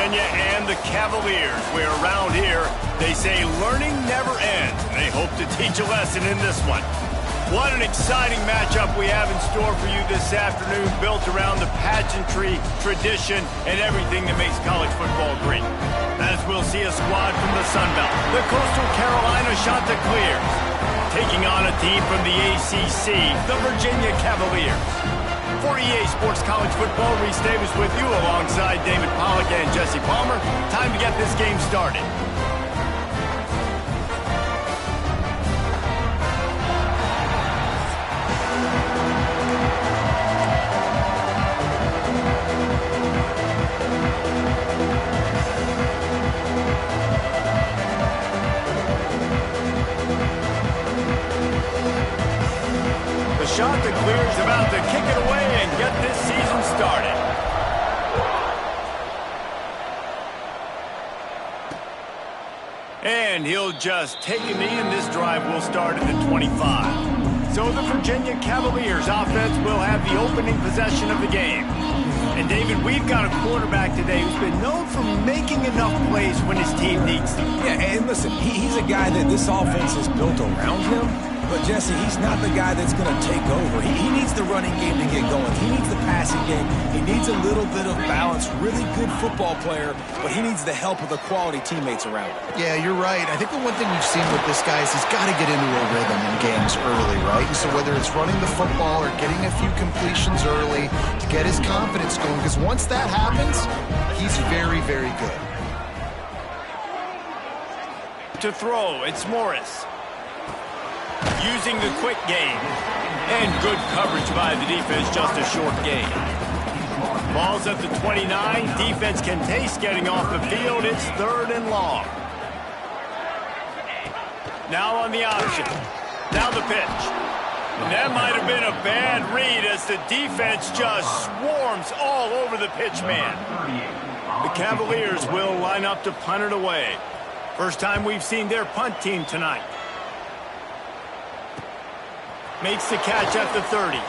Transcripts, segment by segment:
Virginia and the Cavaliers, where around here they say learning never ends. And they hope to teach a lesson in this one. What an exciting matchup we have in store for you this afternoon, built around the pageantry, tradition, and everything that makes college football great. As we'll see a squad from the Sun Belt, the Coastal Carolina Chanticleers, taking on a team from the ACC, the Virginia Cavaliers. For EA Sports College Football, Reese Davis with you alongside David Pollack and Jesse Palmer. Time to get this game started. Chanticleers about to kick it away and get this season started. And he'll just take a knee, and this drive will start at the 25. So the Virginia Cavaliers offense will have the opening possession of the game. And David, we've got a quarterback today who's been known for making enough plays when his team needs them. Yeah, and listen, he's a guy that this offense is built around him. But, Jesse, he's not the guy that's going to take over. He needs the running game to get going. He needs the passing game. He needs a little bit of balance. Really good football player, but he needs the help of the quality teammates around him. Yeah, you're right. I think the one thing we've seen with this guy is he's got to get into a rhythm in games early, right? And so whether it's running the football or getting a few completions early to get his confidence going, because once that happens, he's very, very good. To throw, it's Morris. Using the quick game. And good coverage by the defense, just a short gain. Ball's at the 29. Defense can taste getting off the field. It's 3rd and long. Now on the option. Now the pitch. And that might have been a bad read as the defense just swarms all over the pitch man. The Cavaliers will line up to punt it away. First time we've seen their punt team tonight. Makes the catch at the 30.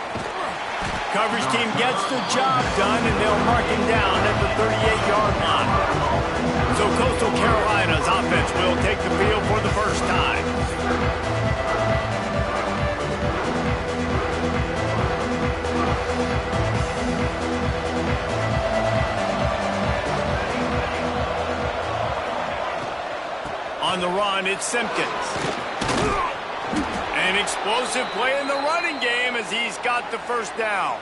Coverage team gets the job done, and they'll mark him down at the 38-yard line. So Coastal Carolina's offense will take the field for the first time. On the run, it's Simpkins. An explosive play in the running game as he's got the first down.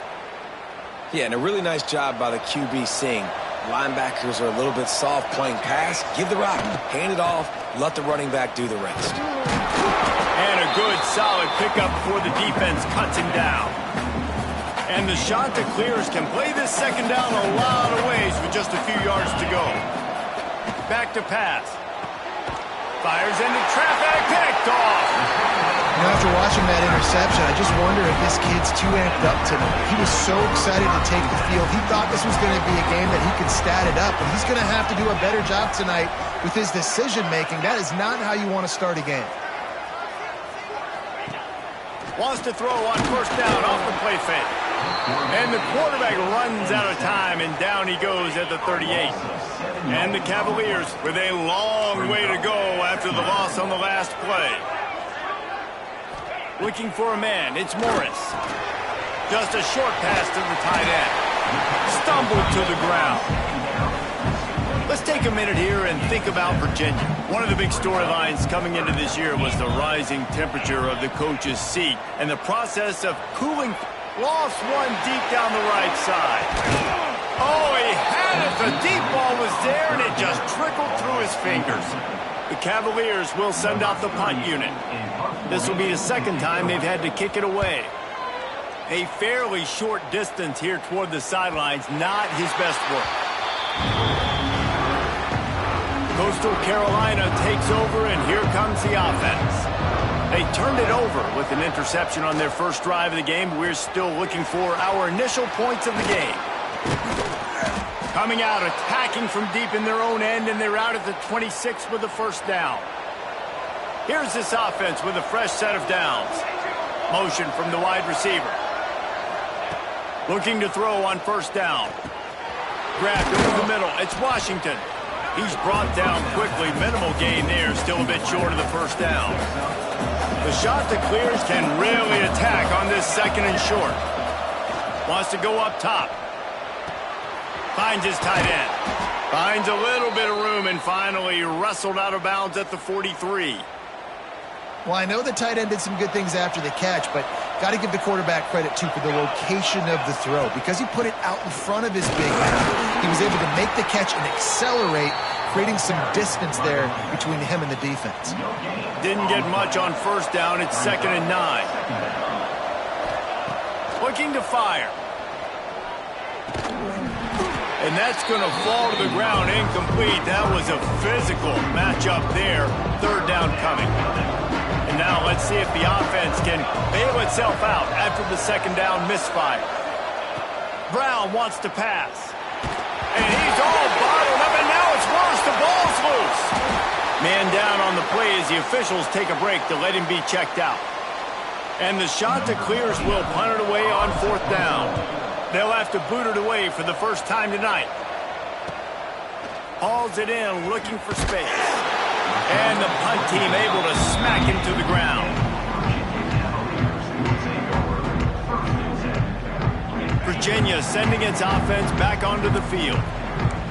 Yeah, and a really nice job by the QB seeing linebackers are a little bit soft playing pass. Give the rock, hand it off, let the running back do the rest. And a good, solid pickup before the defense cuts him down. And the Chanticleers can play this second down a lot of ways with just a few yards to go. Back to pass. Fires into traffic, picked off. You know, after watching that interception, I just wonder if this kid's too amped up tonight. He was so excited to take the field. He thought this was going to be a game that he could stat it up, but he's going to have to do a better job tonight with his decision-making. That is not how you want to start a game. Wants to throw on first down off the play fake. And the quarterback runs out of time, and down he goes at the 38. And the Cavaliers with a long way to go after the loss on the last play. Looking for a man, it's Morris. Just a short pass to the tight end. Stumbled to the ground. Let's take a minute here and think about Virginia. One of the big storylines coming into this year was the rising temperature of the coach's seat and the process of cooling. Lost one deep down the right side. Oh, he had it. The deep ball was there, and it just trickled through his fingers. The Cavaliers will send out the punt unit. This will be the second time they've had to kick it away. A fairly short distance here toward the sidelines, not his best work. Coastal Carolina takes over, and here comes the offense. They turned it over with an interception on their first drive of the game. We're still looking for our initial points of the game. Coming out, attacking from deep in their own end, and they're out at the 26 with the first down. Here's this offense with a fresh set of downs. Motion from the wide receiver. Looking to throw on first down. Grabbed over the middle. It's Washington. He's brought down quickly. Minimal gain there. Still a bit short of the first down. The shot that clears can really attack on this second and short. Wants to go up top. Finds his tight end. Finds a little bit of room and finally wrestled out of bounds at the 43. Well, I know the tight end did some good things after the catch, but got to give the quarterback credit, too, for the location of the throw. Because he put it out in front of his big man, he was able to make the catch and accelerate, creating some distance there between him and the defense. Didn't get much on first down. It's 2nd and 9. Looking to fire. And that's going to fall to the ground, incomplete. That was a physical matchup there. 3rd down coming. And now let's see if the offense can bail itself out after the 2nd down misfire. Brown wants to pass. And he's all bottled up, and now it's worse. The ball's loose. Man down on the play as the officials take a break to let him be checked out. And the shot that clears will punt it away on 4th down. They'll have to boot it away for the first time tonight. Hauls it in, looking for space. And the punt team able to smack him to the ground. Virginia sending its offense back onto the field.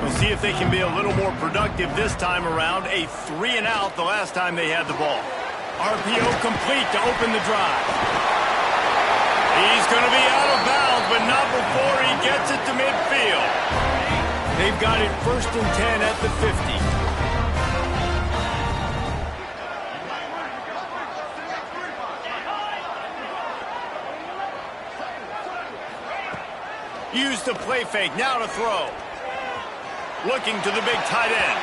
We'll see if they can be a little more productive this time around. A 3-and-out the last time they had the ball. RPO complete to open the drive. He's going to be out of bounds, but not before he gets it to midfield. They've got it 1st and 10 at the 50. Use the play fake, now to throw. Looking to the big tight end.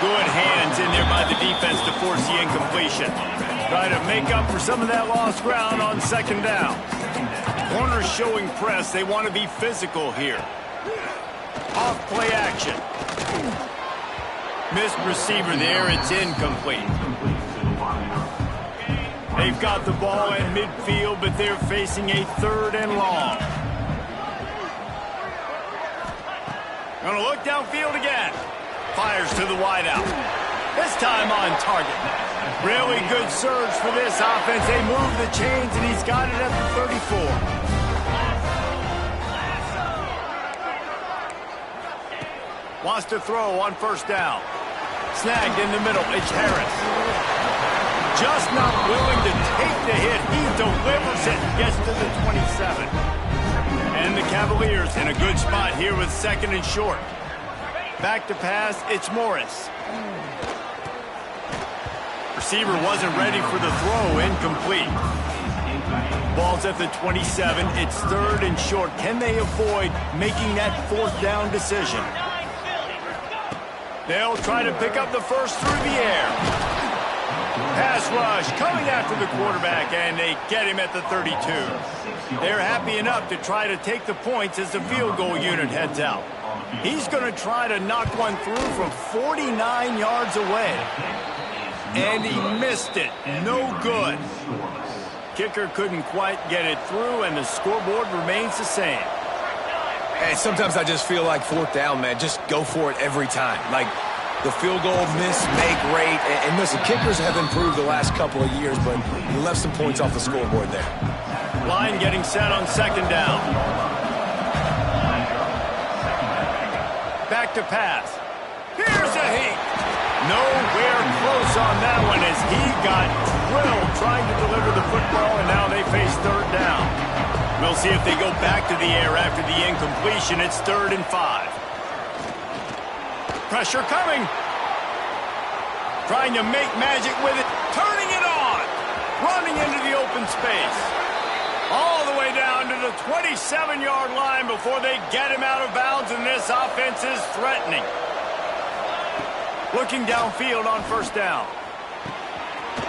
Good hands in there by the defense to force the incompletion. Try to make up for some of that lost ground on 2nd down. Corners showing press. They want to be physical here. Off play action. Missed receiver there. It's incomplete. They've got the ball at midfield, but they're facing a 3rd and long. Going to look downfield again. Fires to the wideout. This time on target. Really good surge for this offense. They move the chains, and he's got it at the 34. Wants to throw on 1st down. Snagged in the middle. It's Harris. Just not willing to take the hit. He delivers it and gets to the 27. And the Cavaliers in a good spot here with 2nd and short. Back to pass, it's Morris. Receiver wasn't ready for the throw, incomplete. Ball's at the 27, it's 3rd and short. Can they avoid making that 4th down decision? They'll try to pick up the first through the air. Pass rush coming after the quarterback, and they get him at the 32. They're happy enough to try to take the points as the field goal unit heads out. He's going to try to knock one through from 49 yards away. And he missed it. No good. Kicker couldn't quite get it through, and the scoreboard remains the same. And sometimes I just feel like 4th down, man. Just go for it every time. Like the field goal miss-make rate. And listen, kickers have improved the last couple of years, but he left some points off the scoreboard there. Line getting set on 2nd down. Back to pass. Here's a heat. Nowhere close on that one as he got drilled trying to deliver the football, and now they face 3rd down. We'll see if they go back to the air after the incompletion. It's 3rd and 5. Pressure coming. Trying to make magic with it. Turning it on. Running into the open space. All the way down to the 27-yard line before they get him out of bounds, and this offense is threatening. Looking downfield on 1st down.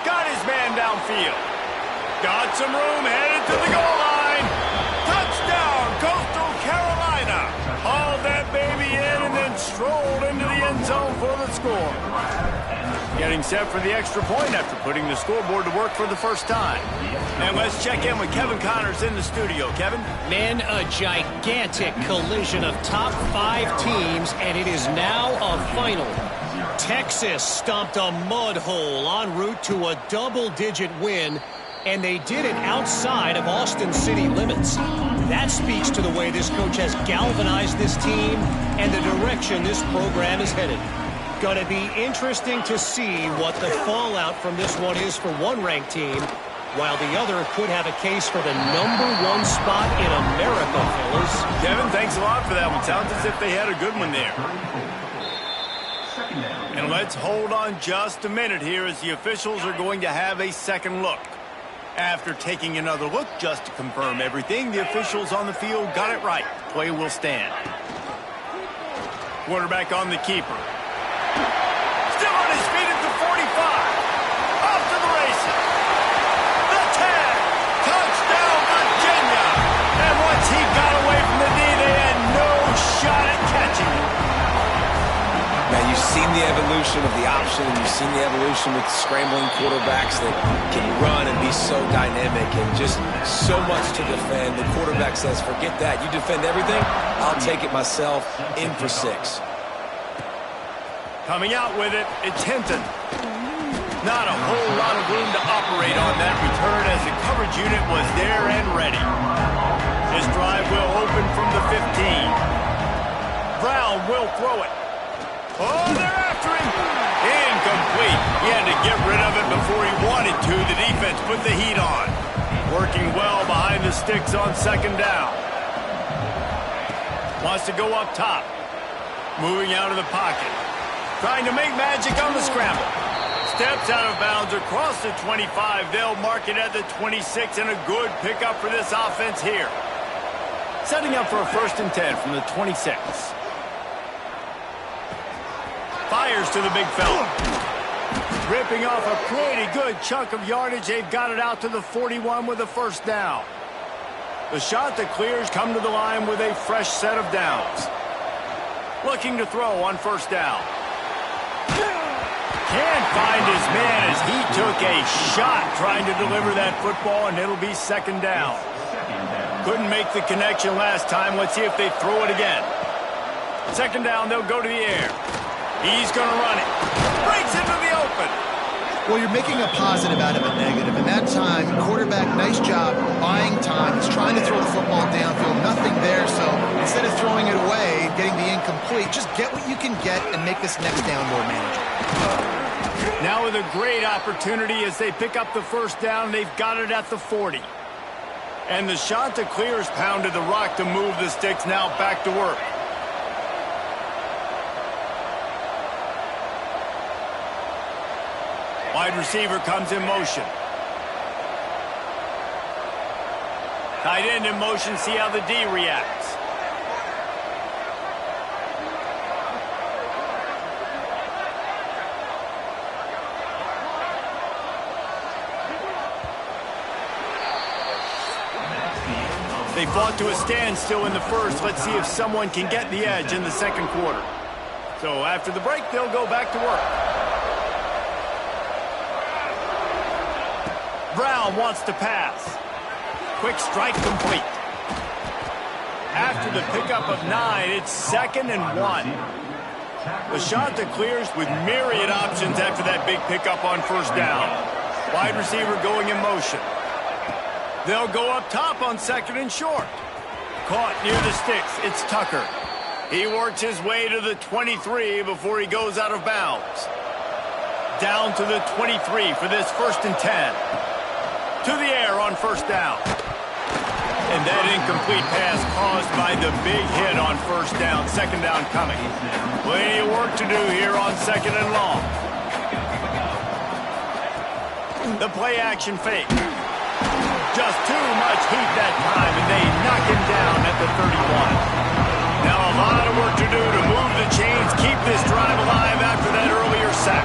Got his man downfield. Got some room, headed to the goal line. Touchdown, Coastal Carolina. Hauled that baby in and then strolled into the end zone for the score. Getting set for the extra point after putting the scoreboard to work for the first time. And let's check in with Kevin Connors in the studio. Kevin? Men, a gigantic collision of top 5 teams, and it is now a final. Texas stomped a mud hole en route to a double-digit win, and they did it outside of Austin city limits. That speaks to the way this coach has galvanized this team and the direction this program is headed. Going to be interesting to see what the fallout from this one is for one ranked team, while the other could have a case for the #1 spot in America, fellas. Kevin, thanks a lot for that one. Sounds as if they had a good one there. And let's hold on just a minute here as the officials are going to have a second look. After taking another look just to confirm everything, the officials on the field got it right. Play will stand. Quarterback on the keeper. Still on his feet at the 45. Off to the races. The tag. Touchdown, Virginia. And once he got away from the knee, they had no shot at catching it. Now, you've seen the evolution of the option, and you've seen the evolution with scrambling quarterbacks that can run and be so dynamic and just so much to defend. The quarterback says, forget that. You defend everything, I'll take it myself. In for 6. Coming out with it, it's Hinton. Not a whole lot of room to operate on that return as the coverage unit was there and ready. This drive will open from the 15. Brown will throw it. Oh, they're after him. Incomplete. He had to get rid of it before he wanted to. The defense put the heat on. Working well behind the sticks on second down. Wants to go up top. Moving out of the pocket. Trying to make magic on the scramble. Steps out of bounds across the 25. They'll mark it at the 26, and a good pickup for this offense here. Setting up for a 1st and 10 from the 26. Fires to the big fella. Ripping off a pretty good chunk of yardage. They've got it out to the 41 with a 1st down. The shot that clears come to the line with a fresh set of downs. Looking to throw on 1st down. Can't find his man as he took a shot trying to deliver that football, and it'll be 2nd down. Couldn't make the connection last time. Let's see if they throw it again. 2nd down, they'll go to the air. He's going to run it. Breaks into the open. Well, you're making a positive out of a negative. And that time, quarterback, nice job buying time. He's trying to throw the football downfield. Nothing there. So instead of throwing it away, getting the incomplete, just get what you can get and make this next down more manageable. Now with a great opportunity as they pick up the 1st down. They've got it at the 40. And the shot that clears pounded the rock to move the sticks. Now back to work. Wide receiver comes in motion. Tight end in motion, see how the D reacts. They fought to a standstill in the 1st. Let's see if someone can get the edge in the 2nd quarter. So after the break, they'll go back to work. Brown wants to pass. Quick strike complete. After the pickup of 9, it's 2nd and 1. The shot that clears with myriad options after that big pickup on 1st down. Wide receiver going in motion. They'll go up top on 2nd and short. Caught near the sticks. It's Tucker. He works his way to the 23 before he goes out of bounds. Down to the 23 for this 1st and 10. To the air on 1st down. And that incomplete pass caused by the big hit on 1st down. 2nd down coming. Plenty of work to do here on 2nd and long. The play action fake. Just too much heat that time, and they knock him down at the 31. Now a lot of work to do to move the chains, keep this drive alive after that earlier sack.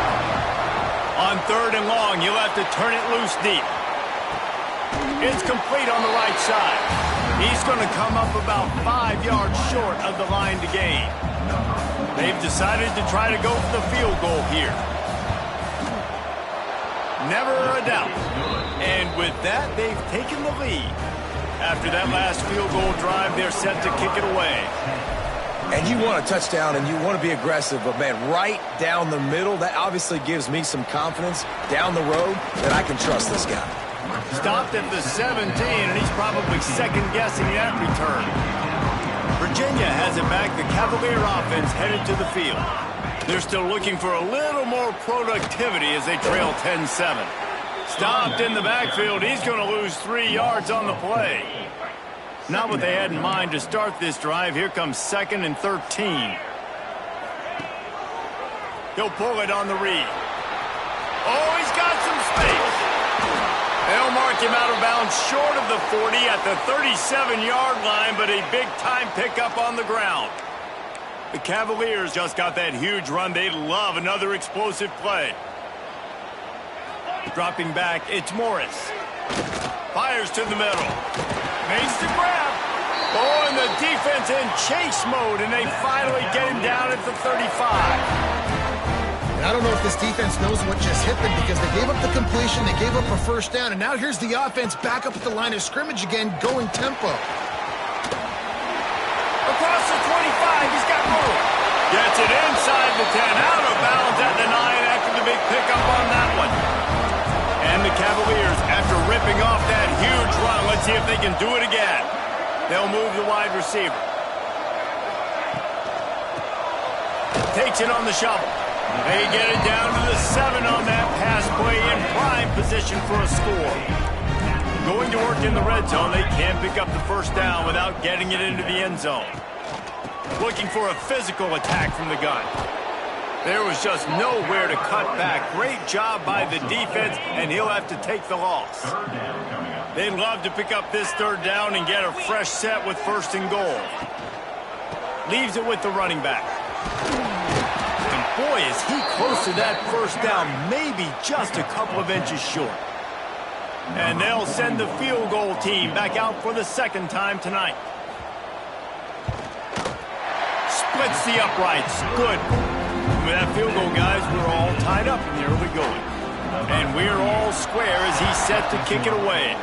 On 3rd and long, you'll have to turn it loose deep. It's complete on the right side. He's going to come up about 5 yards short of the line to gain. They've decided to try to go for the field goal here. Never a doubt. And with that, they've taken the lead. After that last field goal drive, they're set to kick it away. And you want a touchdown and you want to be aggressive, but, man, right down the middle, that obviously gives me some confidence down the road that I can trust this guy. Stopped at the 17, and he's probably second-guessing that return. Virginia has it back. The Cavalier offense headed to the field. They're still looking for a little more productivity as they trail 10-7. Stopped in the backfield. He's going to lose 3 yards on the play. Not what they had in mind to start this drive. Here comes 2nd and 13. He'll pull it on the read. Oh, he's got some space. They'll mark him out of bounds short of the 40 at the 37-yard line, but a big-time pickup on the ground. The Cavaliers just got that huge run. They love another explosive play. Dropping back, it's Morris. Fires to the middle. Makes the grab. Oh, and the defense in chase mode, and they finally get him down at the 35. I don't know if this defense knows what just hit them because they gave up the completion, they gave up a first down, and now here's the offense back up at the line of scrimmage again, going tempo. Across the 25, he's got room. Gets it inside the 10, out of bounds at the 9 after the big pickup on that one. And the Cavaliers, after ripping off that huge run, let's see if they can do it again. They'll move the wide receiver. Takes it on the shovel. They get it down to the 7 on that pass play in prime position for a score. Going to work in the red zone, they can't pick up the first down without getting it into the end zone. Looking for a physical attack from the gun. There was just nowhere to cut back. Great job by the defense, and he'll have to take the loss. They'd love to pick up this 3rd down and get a fresh set with 1st and goal. Leaves it with the running back. And boy, is he close to that first down, maybe just a couple of inches short. And they'll send the field goal team back out for the 2nd time tonight. Splits the uprights. Good. With that field goal, guys, we're all tied up in the early going. And we're all square as he's set to kick it away.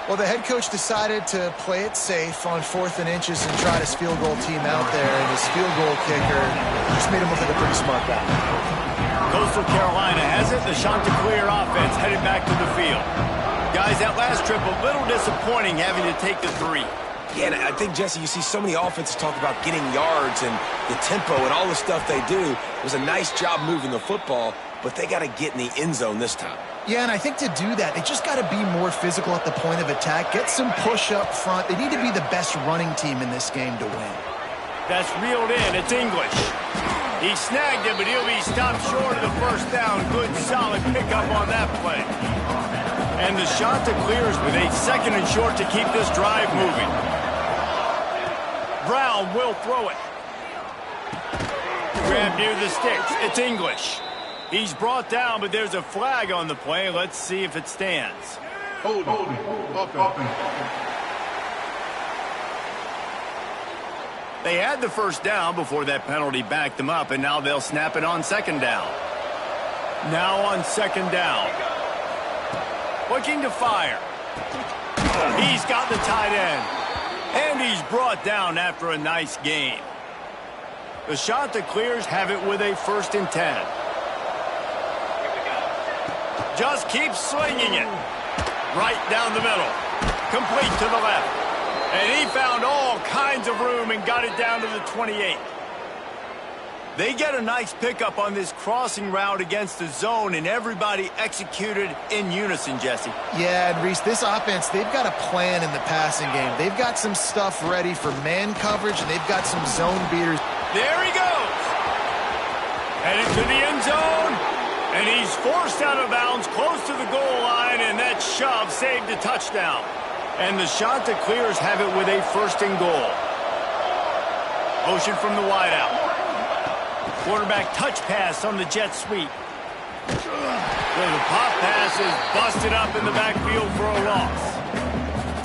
Well, the head coach decided to play it safe on 4th and inches and try his field goal team out there, and his field goal kicker just made him look like a pretty smart guy. Coastal Carolina has it. The Chanticleer offense headed back to the field. Guys, that last trip, a little disappointing having to take the 3. Yeah, and I think, Jesse, you see so many offenses talk about getting yards and the tempo and all the stuff they do. It was a nice job moving the football, but they got to get in the end zone this time. Yeah, and I think to do that, they just got to be more physical at the point of attack, get some push up front. They need to be the best running team in this game to win. That's reeled in. It's English. He snagged it, but he'll be stopped short of the first down. Good, solid pickup on that play. And the Chanticleers with a 2nd and short to keep this drive moving. Brown will throw it. Grab near the sticks. It's English. He's brought down, but there's a flag on the play. Let's see if it stands. Hold it. They had the first down before that penalty backed them up, and now they'll snap it on 2nd down. Now on 2nd down. Looking to fire. He's got the tight end. And he's brought down after a nice gain. The Chanticleers have it with a 1st and 10. Just keeps slinging it. Right down the middle. Complete to the left. And he found all kinds of room and got it down to the 28. They get a nice pickup on this crossing route against the zone, and everybody executed in unison, Jesse. Yeah, and Reese, this offense, they've got a plan in the passing game. They've got some stuff ready for man coverage, and they've got some zone beaters. There he goes. Headed to the end zone, and he's forced out of bounds close to the goal line, and that shove saved a touchdown. And the Chanticleers have it with a 1st and goal. Motion from the wideout. Quarterback touch pass on the jet sweep. The pop pass is busted up in the backfield for a loss.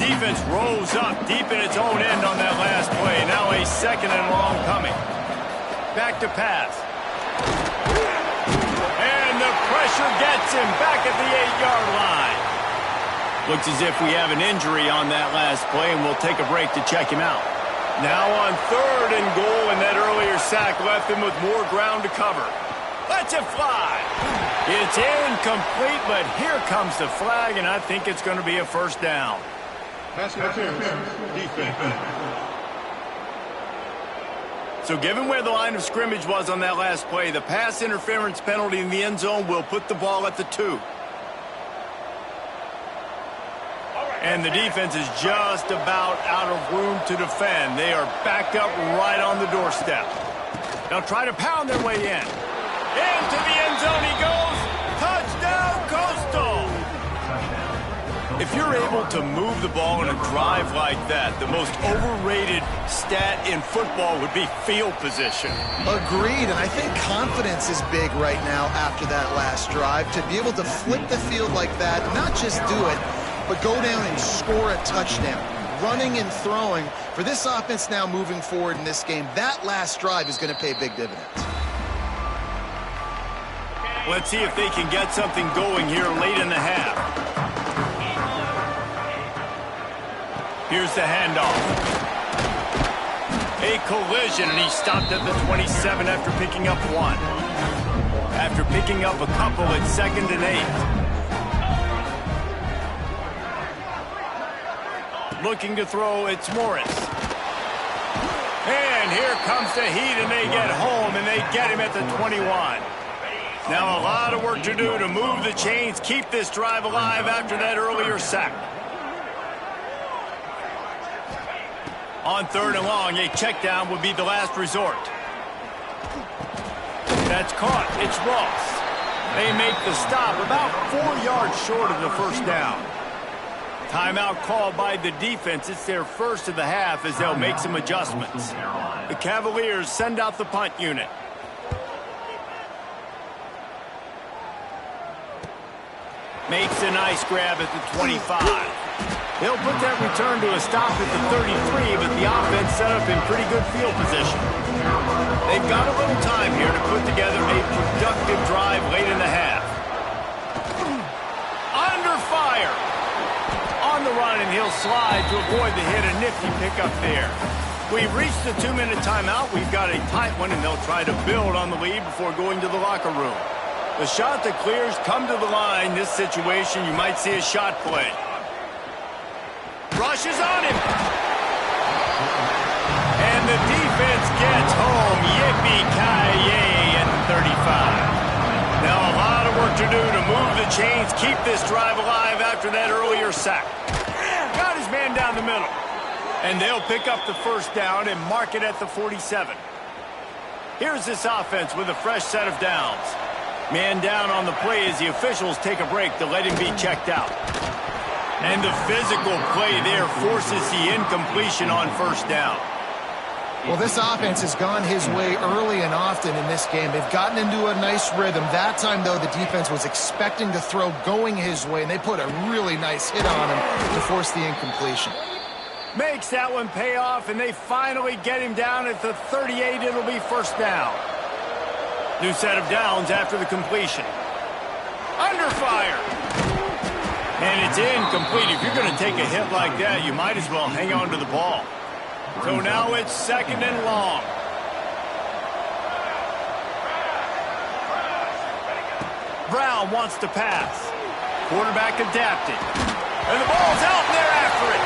Defense rolls up deep in its own end on that last play. Now a 2nd and long coming. Back to pass. And the pressure gets Gets him back at the 8-yard line. Looks as if we have an injury on that last play, and we'll take a break to check him out. Now on 3rd and goal, and that earlier sack left him with more ground to cover. Lets it fly. It's incomplete, but here comes the flag, and I think it's going to be a first down. Pass interference. Defense. So given where the line of scrimmage was on that last play, the pass interference penalty in the end zone will put the ball at the 2. And the defense is just about out of room to defend. They are backed up right on the doorstep. They'll try to pound their way in. Into the end zone he goes. Touchdown, Coastal! If you're able to move the ball in a drive like that, the most overrated stat in football would be field position. Agreed, and I think confidence is big right now after that last drive. To be able to flip the field like that, not just do it, but go down and score a touchdown. Running and throwing. For this offense now moving forward in this game, that last drive is going to pay big dividends. Let's see if they can get something going here late in the half. Here's the handoff. A collision, and he stopped at the 27 after picking up 1. After picking up a couple at 2nd and 8. Looking to throw, it's Morris. And here comes the heat, and they get home, and they get him at the 21. Now a lot of work to do to move the chains, keep this drive alive after that earlier sack. On 3rd and long, a check down would be the last resort. That's caught. It's Ross. They make the stop about 4 yards short of the first down. Timeout called by the defense. It's their first of the half as they'll make some adjustments. The Cavaliers send out the punt unit. Makes a nice grab at the 25. They'll put that return to a stop at the 33, but the offense set up in pretty good field position. They've got a little time here to put together a productive drive late in the half. Under fire. On the run, and he'll slide to avoid the hit. A nifty pickup there. We've reached the 2-minute timeout. We've got a tight one, and they'll try to build on the lead before going to the locker room. The shot that clears, come to the line. This situation, you might see a shot play. Rushes on him. And the defense gets home. Yippee-ki-yay at the 35. Now a lot of work to do to move the chains, keep this drive alive after that earlier sack. Got his man down the middle. And they'll pick up the first down and mark it at the 47. Here's this offense with a fresh set of downs. Man down on the play as the officials take a break to let him be checked out. And the physical play there forces the incompletion on first down. Well, this offense has gone his way early and often in this game. They've gotten into a nice rhythm. That time, though, the defense was expecting to throw going his way, and they put a really nice hit on him to force the incompletion. Makes that one pay off, and they finally get him down at the 38. It'll be first down. New set of downs after the completion. Under fire. And it's incomplete. If you're going to take a hit like that, you might as well hang on to the ball. So now it's 2nd and long. Brown wants to pass. Quarterback adapting. And the ball's out, and they're after it.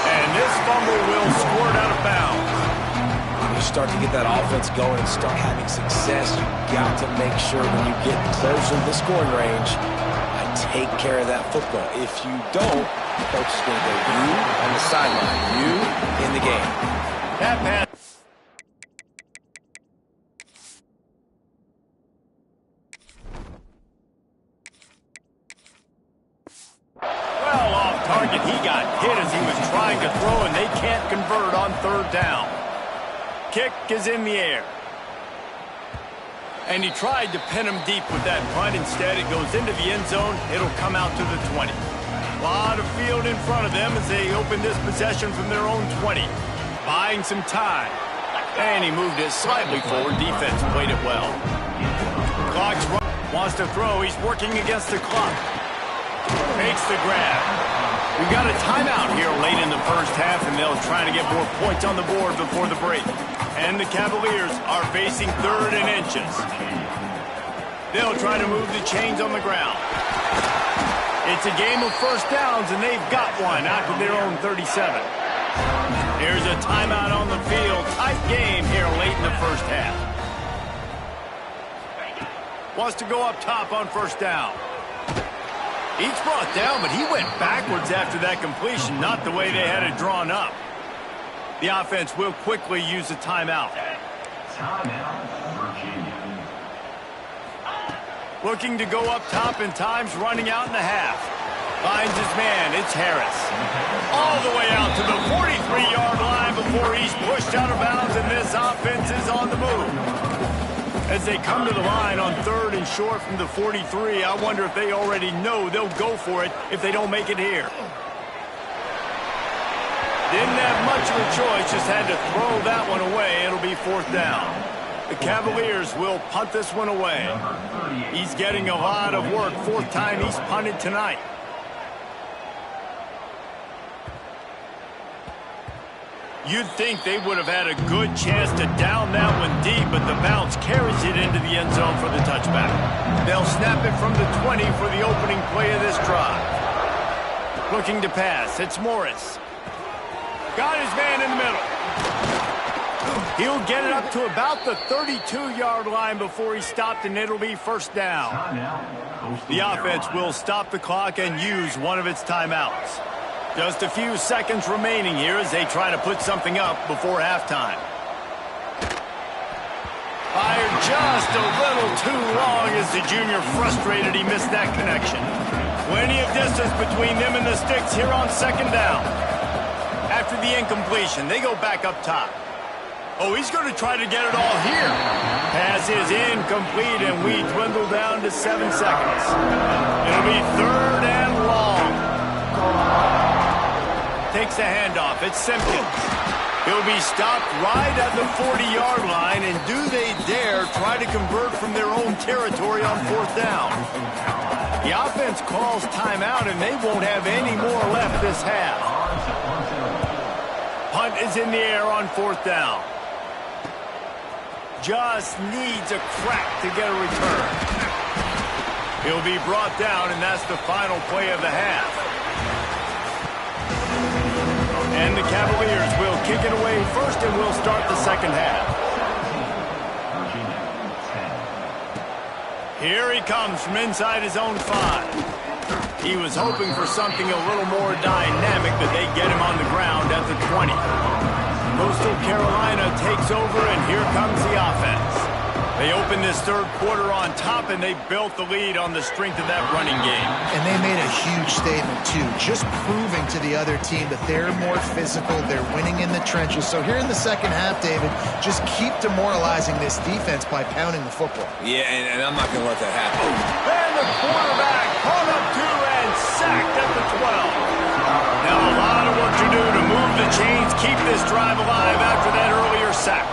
And this fumble will squirt out of bounds. When you start to get that offense going and start having success, you got to make sure when you get closer to the scoring range, take care of that football. If you don't, coach is going to go you on the sideline, you in the game. That pass. Well, off target, he got hit as he was trying to throw, and they can't convert on 3rd down. Kick is in the air. And he tried to pin him deep with that punt. Instead, it goes into the end zone. It'll come out to the 20. A lot of field in front of them as they open this possession from their own 20. Buying some time. And he moved it slightly forward. Defense played it well. Clock's run. Wants to throw. He's working against the clock. Makes the grab. We've got a timeout here late in the first half, and they'll try to get more points on the board before the break. And the Cavaliers are facing 3rd and inches. They'll try to move the chains on the ground. It's a game of first downs, and they've got one out of their own 37. Here's a timeout on the field. Tight game here late in the first half. Wants to go up top on first down. He's brought down, but he went backwards after that completion, not the way they had it drawn up. The offense will quickly use a timeout. Looking to go up top, and time's running out in the half. Finds his man. It's Harris. All the way out to the 43-yard line before he's pushed out of bounds, and this offense is on the move. As they come to the line on 3rd and short from the 43, I wonder if they already know they'll go for it if they don't make it here. Didn't have much of a choice, just had to throw that one away. It'll be 4th down. The Cavaliers will punt this one away. He's getting a lot of work. 4th time he's punted tonight. You'd think they would have had a good chance to down that one deep, but the bounce carries it into the end zone for the touchback. They'll snap it from the 20 for the opening play of this drive. Looking to pass. It's Morris. Got his man in the middle. He'll get it up to about the 32-yard line before he stopped, and it'll be 1st down. The offense will stop the clock and use one of its timeouts. Just a few seconds remaining here as they try to put something up before halftime. Fired just a little too long as the junior frustrated he missed that connection. Plenty of distance between them and the sticks here on 2nd down. After the incompletion, they go back up top. Oh, he's going to try to get it all here. Pass is incomplete, and we dwindle down to 7 seconds. It'll be 3rd and long. Takes a handoff. It's Simpkins. He'll be stopped right at the 40-yard line, and do they dare try to convert from their own territory on 4th down? The offense calls timeout, and they won't have any more left this half. Punt is in the air on 4th down. Just needs a crack to get a return. He'll be brought down, and that's the final play of the half. And the Cavaliers will kick it away first, and will start the 2nd half. Here he comes from inside his own 5. He was hoping for something a little more dynamic, but they get him on the ground at the 20. Coastal Carolina takes over, and here comes the offense. They opened this 3rd quarter on top, and they built the lead on the strength of that running game. And they made a huge statement, too, just proving to the other team that they're more physical, they're winning in the trenches. So here in the 2nd half, David, just keep demoralizing this defense by pounding the football. Yeah, and I'm not going to let that happen. And the quarterback caught up to and sacked at the 12. Now a lot of work to do to move the chains, keep this drive alive after that earlier sack.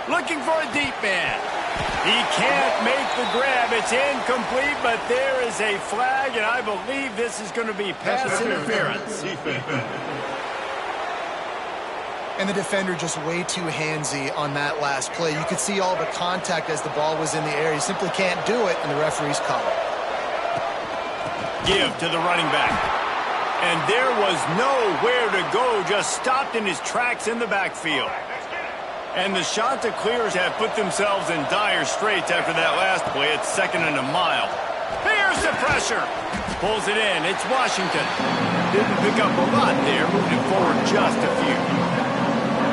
Looking for a deep man. He can't make the grab. It's incomplete, but there is a flag, and I believe this is going to be pass interference. And the defender just way too handsy on that last play. You could see all the contact as the ball was in the air. He simply can't do it, and the referee's calling. Give to the running back. And there was nowhere to go, just stopped in his tracks in the backfield. And the Chanticleers have put themselves in dire straits after that last play. It's 2nd and a mile. Here's the pressure. Pulls it in. It's Washington. Didn't pick up a lot there, moving forward just a few.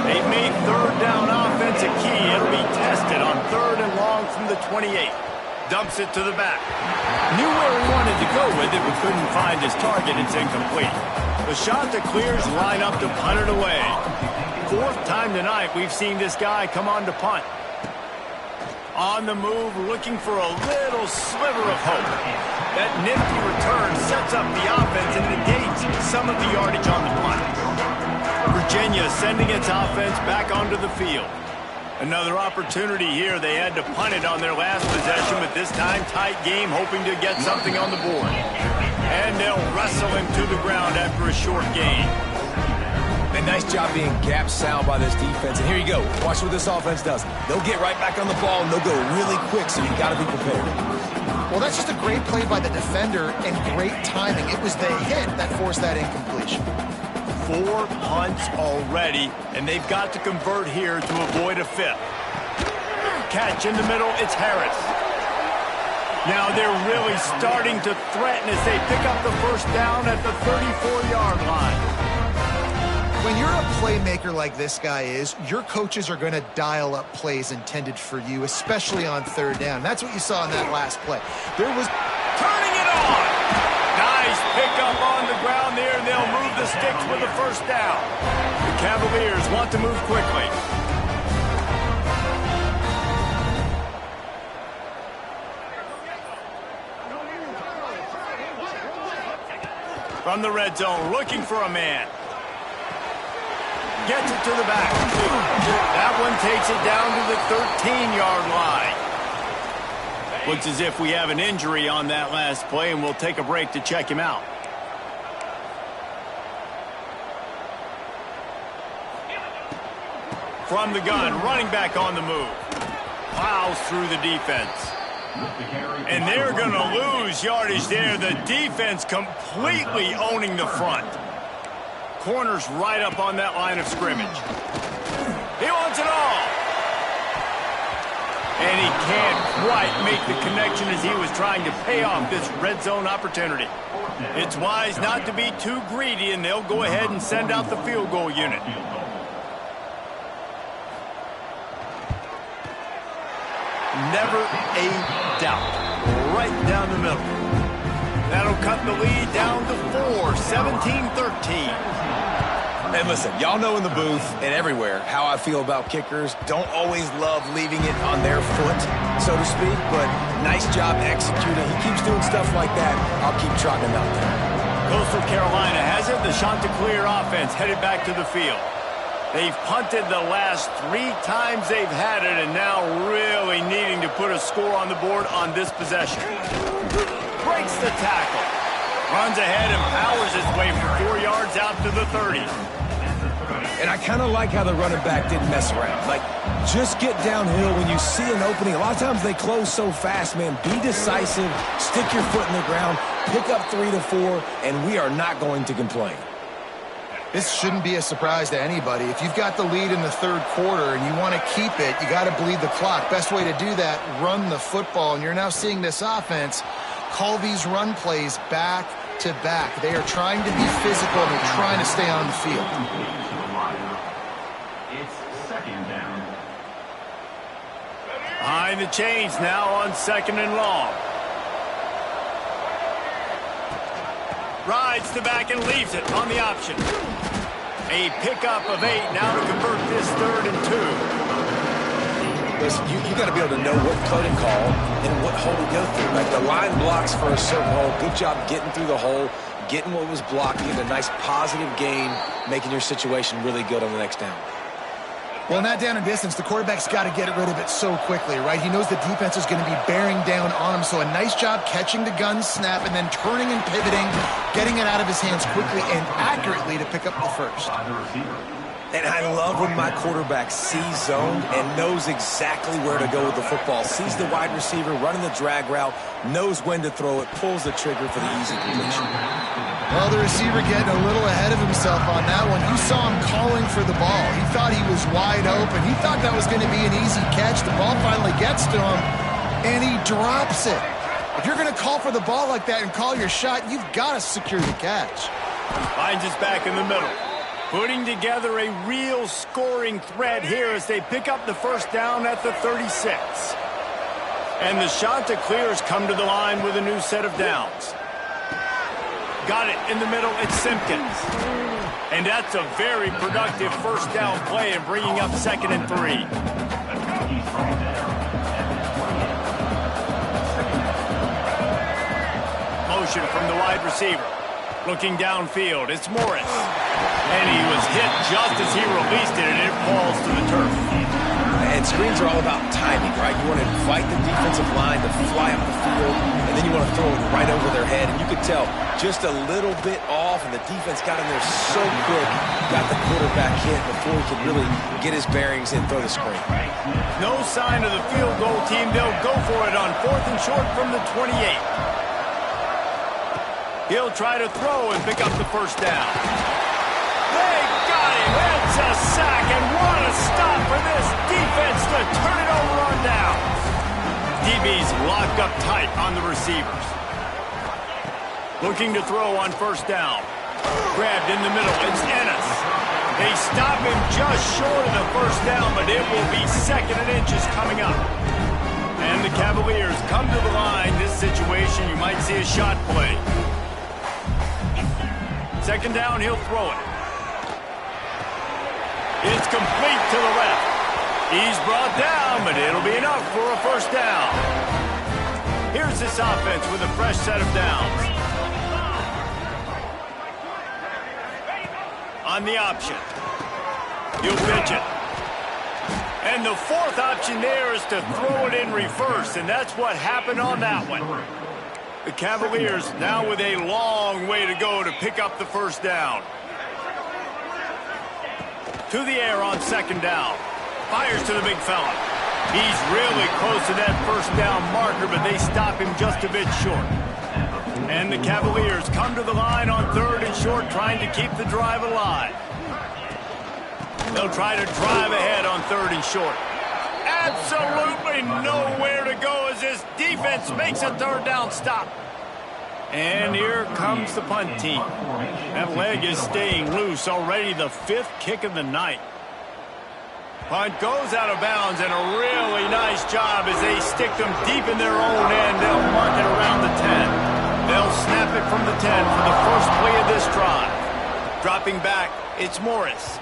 They've made 3rd down offense a key. It'll be tested on 3rd and long from the 28. Dumps it to the back. Knew where he wanted to go with it, but couldn't find his target. It's incomplete. The Chanticleers line up to punt it away. 4th time tonight we've seen this guy come on to punt. On the move, looking for a little sliver of hope. That nifty return sets up the offense and negates some of the yardage on the punt. Virginia sending its offense back onto the field. Another opportunity here. They had to punt it on their last possession, but this time tight game, hoping to get something on the board. And they'll wrestle him to the ground after a short gain. A nice job being gap sound by this defense. And here you go. Watch what this offense does. They'll get right back on the ball, and they'll go really quick, so you got to be prepared. Well, that's just a great play by the defender and great timing. It was the hit that forced that incompletion. 4 punts already, and they've got to convert here to avoid a fifth. Catch in the middle, it's Harris. Now they're really starting to threaten as they pick up the first down at the 34-yard line. When you're a playmaker like this guy is, your coaches are going to dial up plays intended for you, especially on third down. That's what you saw in that last play. There was turning it on. Nice pickup on the ground there, and they'll move the sticks with the first down. The Cavaliers want to move quickly. From the red zone, looking for a man. Gets it to the back. That one takes it down to the 13-yard line. Looks as if we have an injury on that last play, and we'll take a break to check him out. From the gun, running back on the move. Plows through the defense. And they're going to lose yardage there. The defense completely owning the front. Corner's right up on that line of scrimmage. He wants it all. And he can't quite make the connection as he was trying to pay off this red zone opportunity. It's wise not to be too greedy, and they'll go ahead and send out the field goal unit. Never a doubt. Right down the middle. That'll cut the lead down to 4, 17-13. And listen, y'all know in the booth and everywhere how I feel about kickers. Don't always love leaving it on their foot, so to speak, but nice job executing. He keeps doing stuff like that. I'll keep trotting him out there. Coastal Carolina has it. The Chanticleer offense headed back to the field. They've punted the last 3 times they've had it, and now really needing to put a score on the board on this possession. Breaks the tackle. Runs ahead and powers his way for 4 yards out to the 30. And I kind of like how the running back didn't mess around. Like, just get downhill when you see an opening. A lot of times they close so fast, man. Be decisive, stick your foot in the ground, pick up 3 to 4, and we are not going to complain. This shouldn't be a surprise to anybody. If you've got the lead in the third quarter and you want to keep it, you got to bleed the clock. Best way to do that, run the football. And you're now seeing this offense call these run plays back to back. They are trying to be physical, and they're trying to stay on the field. It's second down. Behind the chains now on 2nd and long. Rides the back and leaves it on the option. A pickup of 8 now to convert this 3rd and 2. Listen, you got to be able to know what play to call and what hole to go through. Like, the line blocks for a certain hole. Good job getting through the hole, getting what was blocked, getting a nice positive gain, making your situation really good on the next down. Well, in that down and distance, the quarterback's got to get rid of it so quickly, right? He knows the defense is going to be bearing down on him, so a nice job catching the gun snap and then turning and pivoting, getting it out of his hands quickly and accurately to pick up the first. And I love when my quarterback sees zone and knows exactly where to go with the football. Sees the wide receiver running the drag route, knows when to throw it, pulls the trigger for the easy completion. Well, the receiver getting a little ahead of himself on that one. You saw him calling for the ball. He thought he was wide open. He thought that was going to be an easy catch. The ball finally gets to him, and he drops it. If you're going to call for the ball like that and call your shot, you've got to secure the catch. Finds his back in the middle. Putting together a real scoring threat here as they pick up the first down at the 36. And the Chanticleers come to the line with a new set of downs. Got it in the middle, it's Simpkins. And that's a very productive first down play and bringing up 2nd and 3. Motion from the wide receiver. Looking downfield, it's Morris. And he was hit just as he released it, and it falls to the turf. And And screens are all about timing, right? You want to invite the defensive line to fly up the field, and then you want to throw it right over their head. And you could tell just a little bit off, and the defense got in there so quick, got the quarterback hit before he could really get his bearings and throw the screen. No sign of the field goal team. They'll go for it on 4th and short from the 28. He'll try to throw and pick up the first down. They got him. It's a sack, and what a stop for this defense to turn it over on down. DB's locked up tight on the receivers. Looking to throw on first down. Grabbed in the middle. It's Ennis. They stop him just short of the first down, but it will be 2nd and inches coming up. And the Cavaliers come to the line. This situation, you might see a shot play. 2nd down, he'll throw it. It's complete to the left. He's brought down, but it'll be enough for a first down. Here's this offense with a fresh set of downs. On the option. He'll pitch it. And the 4th option there is to throw it in reverse, and that's what happened on that one. The Cavaliers now with a long way to go to pick up the first down. To the air on 2nd down. Fires to the big fella. He's really close to that first down marker, but they stop him just a bit short. And the Cavaliers come to the line on 3rd and short, trying to keep the drive alive. They'll try to drive ahead on 3rd and short. Absolutely nowhere to go as this defense makes a 3rd down stop. And here comes the punt team. That leg is staying loose. Already the 5th kick of the night. Punt goes out of bounds, and a really nice job as they stick them deep in their own end. They'll mark it around the 10. They'll snap it from the 10 for the first play of this drive. Dropping back, it's Morris.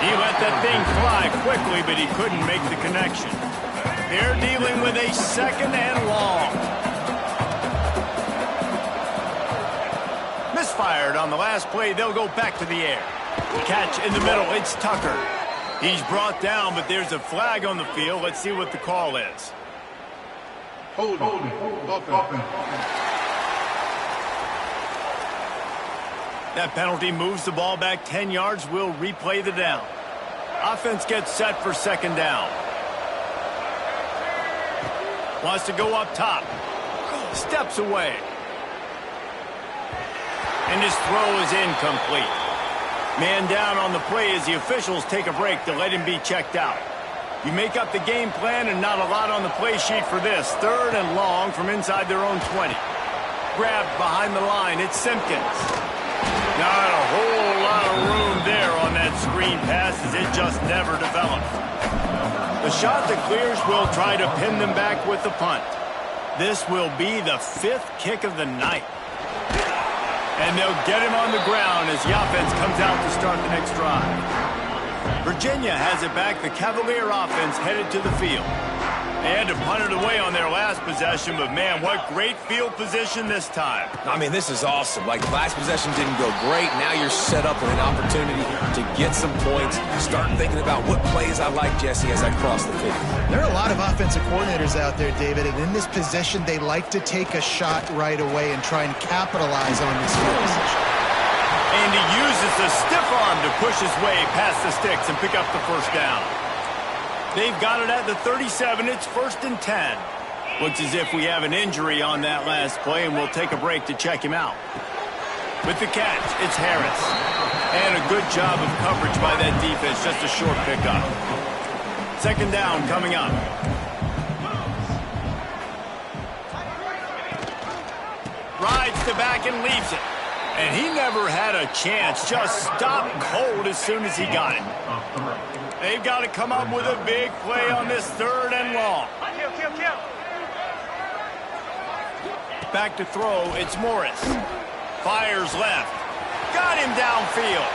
He let that thing fly quickly, but he couldn't make the connection. They're dealing with a 2nd and long. Misfired on the last play. They'll go back to the air. Catch in the middle. It's Tucker. He's brought down, but there's a flag on the field. Let's see what the call is. Hold it. That penalty moves the ball back 10 yards. We'll replay the down. Offense gets set for 2nd down. Wants to go up top. Steps away. And his throw is incomplete. Man down on the play as the officials take a break to let him be checked out. You make up the game plan and not a lot on the play sheet for this. 3rd and long from inside their own 20. Grabbed behind the line. It's Simpkins. Not a whole lot of room there on that screen pass as it just never developed. The shot that clears will try to pin them back with the punt. This will be the 5th kick of the night. And they'll get him on the ground as the offense comes out to start the next drive. Virginia has it back. The Cavalier offense headed to the field. They had to punt it away on their last possession, but man, what great field position this time. I mean, this is awesome. Like, last possession didn't go great. Now you're set up with an opportunity to get some points. Start thinking about what plays I like, Jesse, as I cross the field. There are a lot of offensive coordinators out there, David, and in this position, they like to take a shot right away and try and capitalize on this field position. And he uses the stiff arm to push his way past the sticks and pick up the first down. They've got it at the 37. It's 1st and 10. Looks as if we have an injury on that last play, and we'll take a break to check him out. With the catch, it's Harris. And a good job of coverage by that defense. Just a short pickup. 2nd down coming up. Rides the back and leaves it. And he never had a chance. Just stopped cold as soon as he got it. They've got to come up with a big play on this 3rd and long. Back to throw, it's Morris. Fires left. Got him downfield.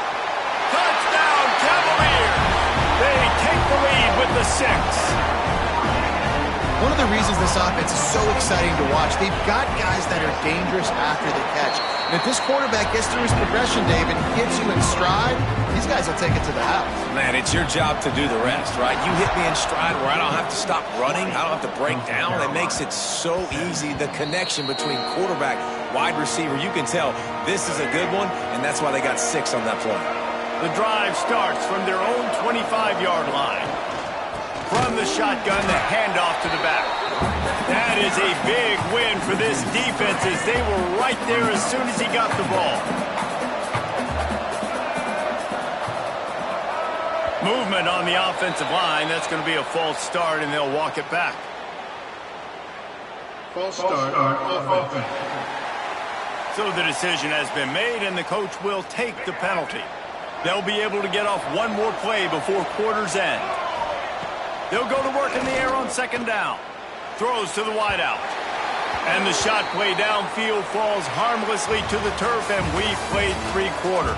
Touchdown, Cavaliers! They take the lead with the 6. One of the reasons this offense is so exciting to watch, they've got guys that are dangerous after the catch. And if this quarterback gets through his progression, David, gets you in stride, these guys will take it to the house. Man, it's your job to do the rest, right? You hit me in stride where I don't have to stop running. I don't have to break down. It makes it so easy, the connection between quarterback, wide receiver. You can tell this is a good one, and that's why they got 6 on that play. The drive starts from their own 25-yard line. From the shotgun, the handoff to the back. That is a big win for this defense as they were right there as soon as he got the ball. Movement on the offensive line. That's going to be a false start, and they'll walk it back. False start offense. So the decision has been made, and the coach will take the penalty. They'll be able to get off one more play before quarter's end. They'll go to work in the air on second down. Throws to the wideout. And the shot play downfield falls harmlessly to the turf, and we've played 3 quarters.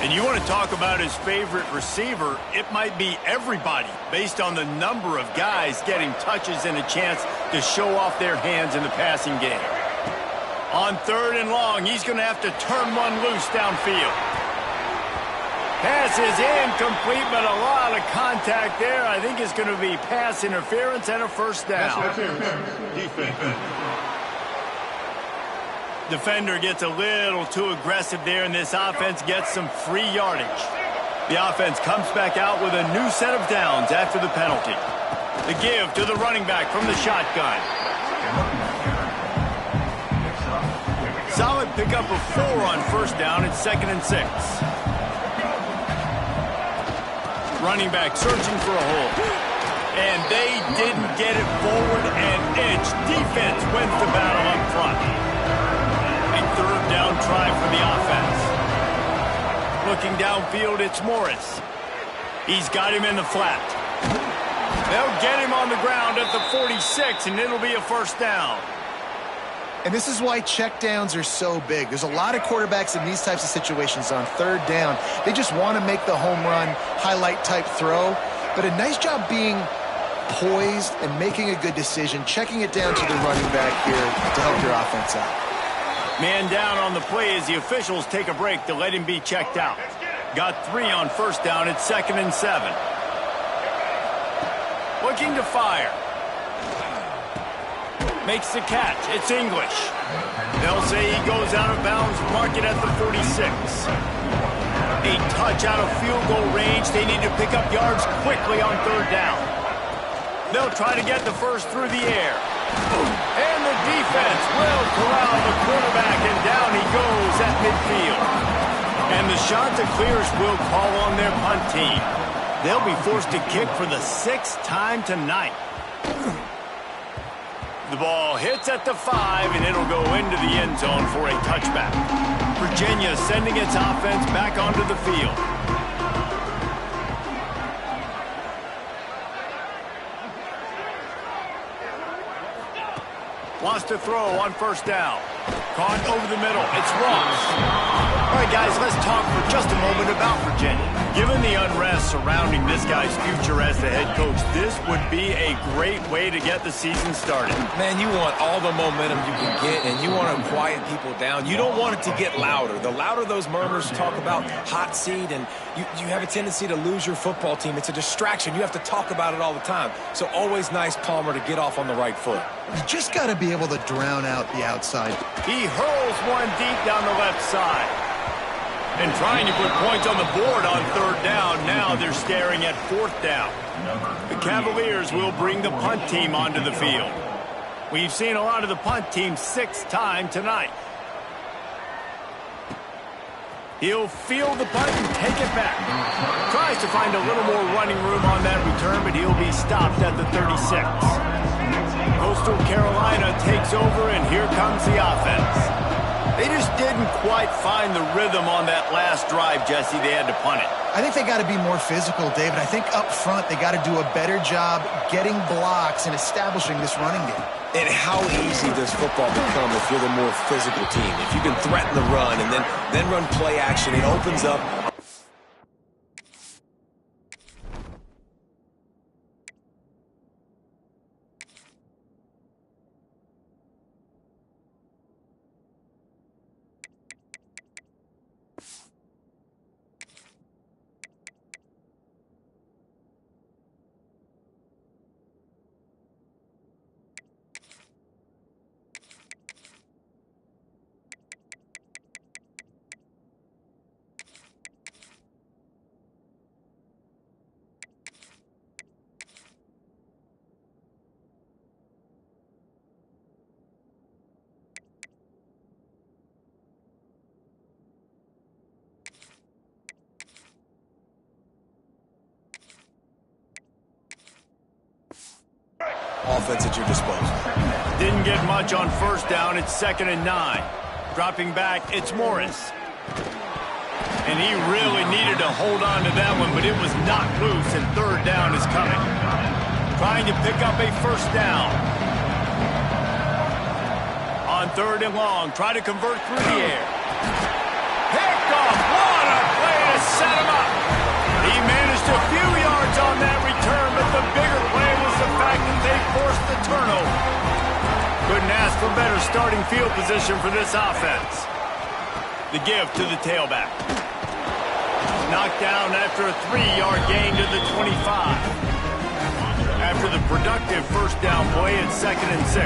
And you want to talk about his favorite receiver, it might be everybody based on the number of guys getting touches and a chance to show off their hands in the passing game. On 3rd and long, he's going to have to turn one loose downfield. Pass is incomplete, but a lot of contact there. I think it's going to be pass interference and a first down. Defense. Defender gets a little too aggressive there, and this offense gets some free yardage. The offense comes back out with a new set of downs after the penalty. The give to the running back from the shotgun. Solid pickup of 4 on first down. It's 2nd and 6. Running back searching for a hole. And they didn't get it forward an inch. Defense wins the battle up front. A 3rd down try for the offense. Looking downfield, it's Morris. He's got him in the flat. They'll get him on the ground at the 46, and it'll be a first down. And this is why checkdowns are so big. There's a lot of quarterbacks in these types of situations on 3rd down. They just want to make the home run, highlight-type throw. But a nice job being poised and making a good decision, checking it down to the running back here to help your offense out. Man down on the play as the officials take a break to let him be checked out. Got 3 on first down. It's 2nd and 7. Looking to fire. Makes the catch. It's English. They'll say he goes out of bounds. Mark it at the 46. A touch out of field goal range. They need to pick up yards quickly on 3rd down. They'll try to get the first through the air. And the defense will corral the quarterback, and down he goes at midfield. And the Chanticleers will call on their punt team. They'll be forced to kick for the 6th time tonight. The ball hits at the 5, and it'll go into the end zone for a touchback. Virginia sending its offense back onto the field. Wants to throw on first down. Caught over the middle. It's Ross. All right, guys, let's talk for just a moment about Virginia. Given the unrest surrounding this guy's future as the head coach, this would be a great way to get the season started. Man, you want all the momentum you can get, and you want to quiet people down. You don't want it to get louder. The louder those murmurs talk about hot seat, and you have a tendency to lose your football team. It's a distraction. You have to talk about it all the time. So always nice, Palmer, to get off on the right foot. You just got to be able to drown out the outside. He hurls one deep down the left side. And trying to put points on the board on 3rd down. Now they're staring at 4th down. The Cavaliers will bring the punt team onto the field. We've seen a lot of the punt team 6th time tonight. He'll field the punt and take it back. Tries to find a little more running room on that return, but he'll be stopped at the 36. Coastal Carolina takes over, and here comes the offense. They just didn't quite find the rhythm on that last drive, Jesse. They had to punt it. I think they got to be more physical, David. I think up front they got to do a better job getting blocks and establishing this running game. And how easy does football become if you're the more physical team? If you can threaten the run and then run play action, it opens up. offense at your disposal. Didn't get much on first down. It's 2nd and 9. Dropping back, it's Morris. And he really needed to hold on to that one, but it was knocked loose, and 3rd down is coming. Trying to pick up a first down. On 3rd and long, try to convert through the air. Picked off. What a play to set him up. He managed a few yards on that return, but the bigger play was the fact that they forced the turnover. Couldn't ask for better starting field position for this offense. The give to the tailback. Knocked down after a 3-yard gain to the 25. After the productive first down play, it's 2nd and 6.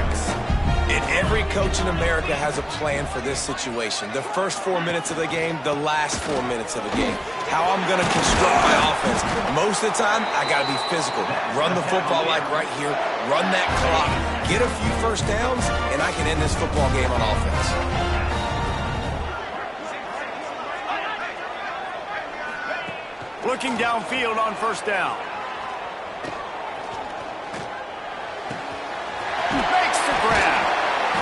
And every coach in America has a plan for this situation. The first 4 minutes of the game, the last 4 minutes of the game. How I'm going to construct my offense. Most of the time, I got to be physical. Run the football like right here. Run that clock. Get a few first downs, and I can end this football game on offense. Looking downfield on first down. Makes the grab.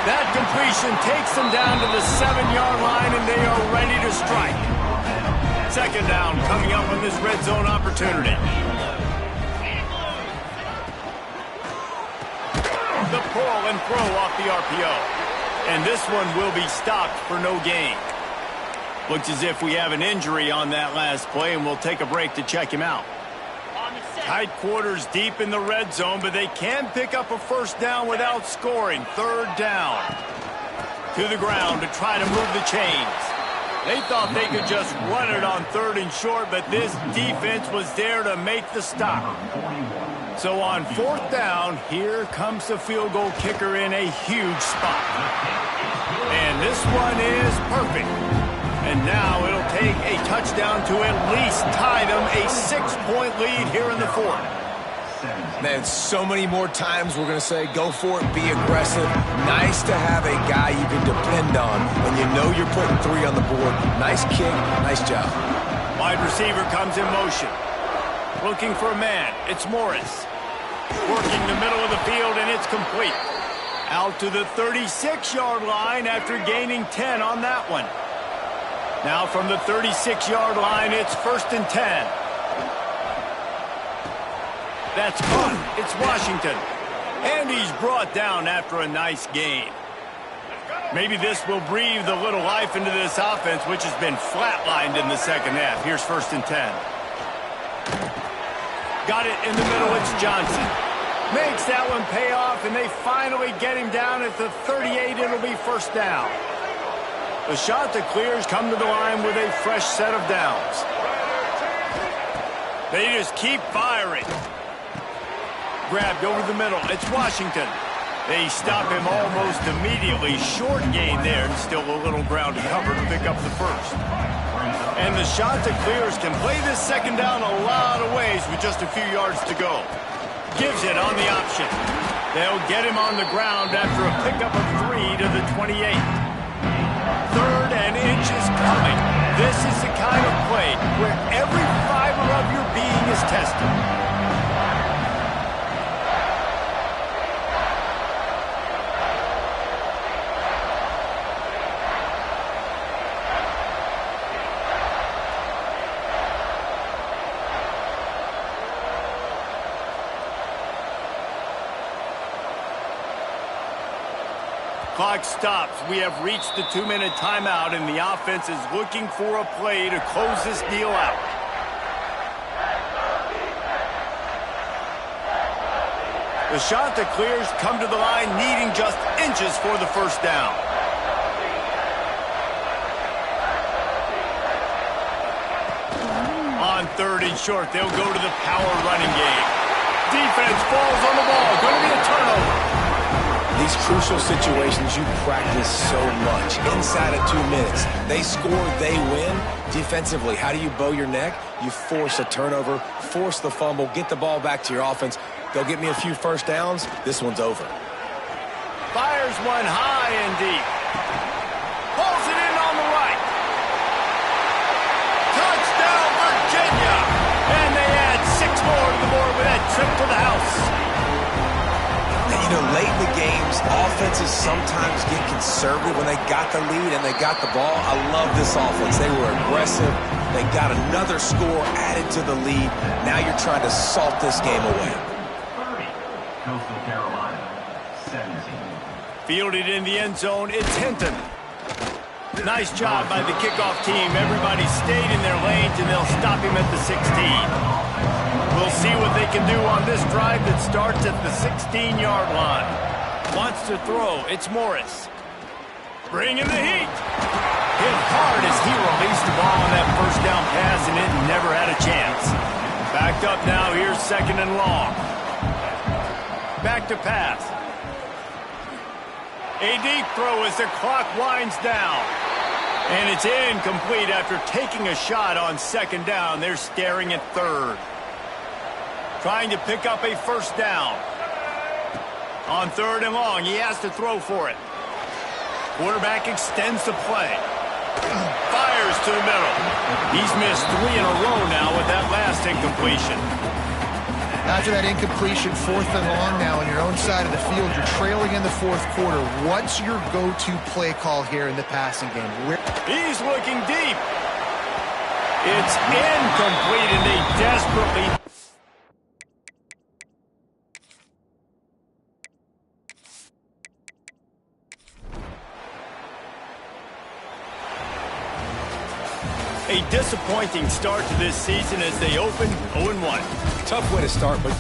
That completion takes them down to the 7-yard line, and they are ready to strike. 2nd down coming up on this red zone opportunity. The pull and throw off the RPO. And this one will be stopped for no gain. Looks as if we have an injury on that last play, and we'll take a break to check him out. Tight quarters deep in the red zone, but they can pick up a first down without scoring. 3rd down. To the ground to try to move the chains. They thought they could just run it on 3rd and short, but this defense was there to make the stop. So on 4th down, here comes the field goal kicker in a huge spot. And this one is perfect. And now it'll take a touchdown to at least tie them a 6-point lead here in the 4th. Man, so many more times we're going to say, go for it, be aggressive. Nice to have a guy you can depend on when you know you're putting 3 on the board. Nice kick, nice job. Wide receiver comes in motion. Looking for a man, it's Morris. Working the middle of the field, and it's complete. Out to the 36-yard line after gaining 10 on that one. Now from the 36-yard line, it's 1st and 10. That's caught. It's Washington. And he's brought down after a nice gain. Maybe this will breathe a little life into this offense, which has been flatlined in the 2nd half. Here's 1st and 10. Got it in the middle. It's Johnson. Makes that one pay off, and they finally get him down at the 38. It'll be 1st down. The shot that clears come to the line with a fresh set of downs. They just keep firing. Grabbed over the middle. It's Washington. They stop him almost immediately. Short gain there, and still a little ground to cover to pick up the 1st. And the shot that clears can play this 2nd down a lot of ways with just a few yards to go. Gives it on the option. They'll get him on the ground after a pickup of 3 to the 28. 3rd and inches coming. This is the kind of play where every fiber of your being is tested. Clock stops. We have reached the 2-minute timeout, and the offense is looking for a play to close this deal out. The shot that clears come to the line, needing just inches for the 1st down. On 3rd and short, they'll go to the power running game. Defense falls on the ball. Going to be a turnover. These crucial situations you practice so much. Inside of 2 minutes, they score, they win. Defensively, how do you bow your neck? You force a turnover, force the fumble, get the ball back to your offense. Go get me a few first downs. This one's over. Fires one high and deep. Pulls it in on the right. Touchdown, Virginia. And they add 6 more to the board with that trip to the house. You You know, late in the games, offenses sometimes get conservative when they got the lead and they got the ball. I love this offense. They were aggressive. They got another score added to the lead. Now you're trying to salt this game away. Coastal Carolina, 17. Fielded in the end zone, it's Hinton. Nice job by the kickoff team. Everybody stayed in their lanes, and they'll stop him at the 16. We'll see what they can do on this drive that starts at the 16-yard line. Wants to throw. It's Morris. Bringing the heat. Hit hard as he released the ball on that first down pass, and it never had a chance. Backed up now. Here's second and long. Back to pass. A deep throw as the clock winds down. And it's incomplete after taking a shot on second down. They're staring at third. Trying to pick up a first down. On third and long, he has to throw for it. Quarterback extends the play. Fires to the middle. He's missed 3 in a row now with that last incompletion. After that incompletion, 4th and long now on your own side of the field, you're trailing in the 4th quarter. What's your go-to play call here in the passing game? He's looking deep. It's incomplete, and they desperately... A disappointing start to this season as they open 0-1. Tough way to start, but